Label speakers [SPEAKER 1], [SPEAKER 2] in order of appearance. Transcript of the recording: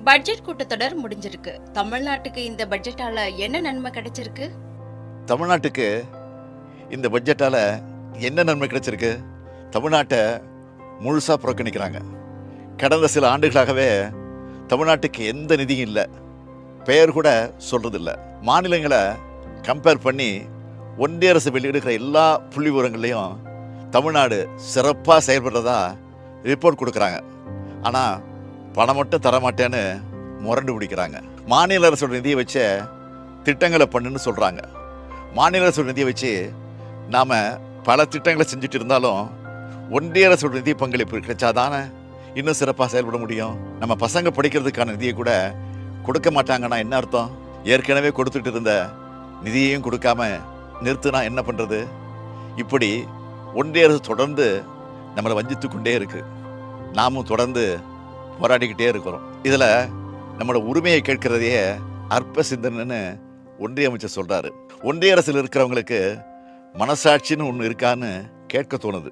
[SPEAKER 1] Budget கூட்டத்தொடர் முடிஞ்சிருக்கு. தமிழ்நாட்டுக்கு இந்த பட்ஜெட்டால என்ன நன்மை கிடைச்சிருக்கு?
[SPEAKER 2] தமிழ்நாட்டுக்கு இந்த பட்ஜெட்டால் என்ன நன்மை கிடைச்சிருக்கு? தமிழ்நாட்டை முழுசாக புறக்கணிக்கிறாங்க. கடந்த சில ஆண்டுகளாகவே தமிழ்நாட்டுக்கு எந்த நிதியும் இல்லை, பெயர் கூட சொல்கிறதில்ல. மாநிலங்களை கம்பேர் பண்ணி ஒன்றிய அரசு வெளியிடுகிற எல்லா புள்ளி விவரங்கள்லையும் தமிழ்நாடு சிறப்பாக செயல்படுறதா ரிப்போர்ட் கொடுக்குறாங்க. ஆனால் பணம் மட்டும் தரமாட்டேன்னு முரண்டு பிடிக்கிறாங்க. மாநில அரசோட நிதியை வச்ச திட்டங்களை பண்ணுன்னு சொல்கிறாங்க. மாநில அரசோட நிதியை வச்சு நாம் பல திட்டங்களை செஞ்சுட்டு இருந்தாலும் ஒன்றிய அரசோட நிதி பங்களிப்பு கிடைச்சாதானே இன்னும் சிறப்பாக செயல்பட முடியும். நம்ம பசங்க படிக்கிறதுக்கான நிதியை கூட கொடுக்க மாட்டாங்கன்னா என்ன அர்த்தம்? ஏற்கனவே கொடுத்துட்டு இருந்த நிதியையும் கொடுக்காம நிறுத்தினா என்ன பண்ணுறது? இப்படி ஒன்றிய அரசு தொடர்ந்து நம்மளை வஞ்சித்து கொண்டே இருக்கு. நாமும் தொடர்ந்து போராடிக்கிட்டே இருக்கிறோம். இதில் நம்மளோட உரிமையை கேட்கிறதையே அற்ப சிந்தனைன்னு ஒன்றிய அமைச்சர் சொல்கிறாரு. ஒன்றிய அரசில் இருக்கிறவங்களுக்கு மனசாட்சின்னு ஒன்று இருக்கான்னு கேட்க தோணுது.